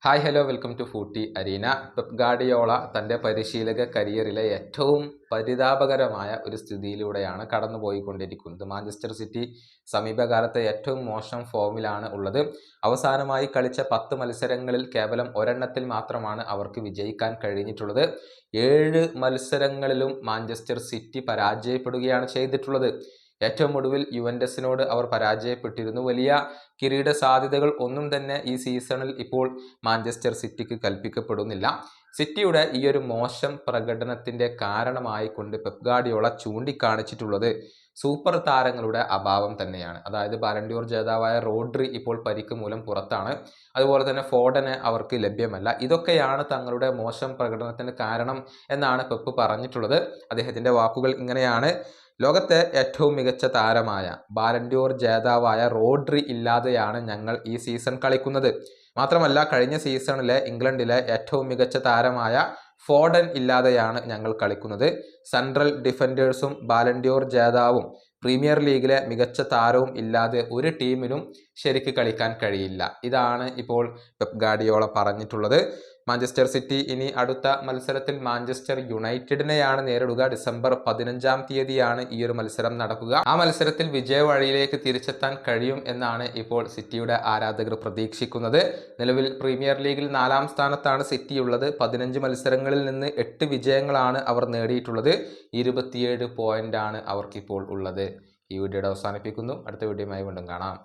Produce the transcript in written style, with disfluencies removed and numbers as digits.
Hi hello welcome to Footy Arena. Pep Guardiola തൻ്റെ പരിശീലക കരിയറിലെ ഏറ്റവും പരിതാപകരമായ ഒരു സ്ഥിതിയിലൂടെയാണ് കടന്നുപോയിക്കൊണ്ടിരിക്കുന്നത്. മാഞ്ചസ്റ്റർ സിറ്റി സമീപകാലത്തെ ഏറ്റവും മോശം ഫോമിലാണ് ഉള്ളത്. അവസാനമായി കളിച്ച 10 മത്സരങ്ങളിൽ കേവലം ഒരെണ്ണത്തിൽ മാത്രമാണ് അവർക്ക് വിജയിക്കാൻ കഴിഞ്ഞിട്ടുള്ളത്. 7 മത്സരങ്ങളിലും മാഞ്ചസ്റ്റർ സിറ്റി പരാജയപ്പെടുകയാണ് ചെയ്തിട്ടുള്ളത്. ഏറ്റവും ഒടുവിൽ യുവന്റസിനോട് അവർ പരാജയപ്പെട്ടിരുന്നു. വലിയ കിരീട സാധ്യതകൾ ഒന്നും തന്നെ ഈ സീസണിൽ ഇപ്പോൾ മാഞ്ചസ്റ്റർ സിറ്റിക്ക് കൽപ്പിക്കപ്പെടുന്നില്ല. സിറ്റിയുടെ ഈ ഒരു മോശം പ്രകടനത്തിന്റെ കാരണമായിക്കൊണ്ട് പെപ് ഗാർഡിയോള ചൂണ്ടിക്കാണിച്ചിട്ടുള്ളത് സൂപ്പർ താരങ്ങളുടെ അഭാവം തന്നെയാണ്. അതായത് ബാലൻഡിയോർ ജേതാവായ റോഡ്രി ഇപ്പോൾ പരിക്ക് മൂലം പുറത്താണ്. അതുപോലെ തന്നെ ഫോഡന് അവർക്ക് ലഭ്യമല്ല. ഇതൊക്കെയാണ് തങ്ങളുടെ മോശം പ്രകടനത്തിന് കാരണം എന്നാണ് പെപ്പ് പറഞ്ഞിട്ടുള്ളത്. അദ്ദേഹത്തിന്റെ വാക്കുകൾ ഇങ്ങനെയാണ്: ലോകത്തെ ഏറ്റവും മികച്ച താരമായ ബാലൻഡിയോർ ജേതാവായ റോഡ്രി ഇല്ലാതെയാണ് ഞങ്ങൾ ഈ സീസൺ കളിക്കുന്നത്. മാത്രമല്ല, കഴിഞ്ഞ സീസണിലെ ഇംഗ്ലണ്ടിലെ ഏറ്റവും മികച്ച താരമായ ഫോഡൻ ഇല്ലാതെയാണ് ഞങ്ങൾ കളിക്കുന്നത്. സെൻട്രൽ ഡിഫൻഡേഴ്സും ബാലൻഡിയോർ ജേതാവും പ്രീമിയർ ലീഗിലെ മികച്ച താരവും ഇല്ലാതെ ഒരു ടീമിനും ശരിക്ക് കളിക്കാൻ കഴിയില്ല. ഇതാണ് ഇപ്പോൾ പെപ് ഗാർഡിയോള പറഞ്ഞിട്ടുള്ളത്. മാഞ്ചസ്റ്റർ സിറ്റി ഇനി അടുത്ത മത്സരത്തിൽ മാഞ്ചസ്റ്റർ യുണൈറ്റഡിനെയാണ് നേരിടുക. ഡിസംബർ 15-ാം തീയതിയാണ് ഈ ഒരു മത്സരം നടക്കുക. ആ മത്സരത്തിൽ വിജയ വഴിയിലേക്ക് തിരിച്ചെത്താൻ കഴിയും എന്നാണ് ഇപ്പോൾ സിറ്റിയുടെ ആരാധകർ പ്രതീക്ഷിക്കുന്നത്. നിലവിൽ പ്രീമിയർ ലീഗിൽ 4-ാം സ്ഥാനത്താണ് സിറ്റി ഉള്ളത്. 15 മത്സരങ്ങളിൽ നിന്ന് 8 വിജയങ്ങളാണ് അവർ നേടിയിട്ടുള്ളത്. 27 പോയിന്റാണ് അവർക്കിപ്പോൾ ഉള്ളത്. ഈ വീഡിയോയുടെ അവസാനിപ്പിക്കുന്നു. അടുത്ത വീഡിയോയുമായി വീണ്ടും കാണാം.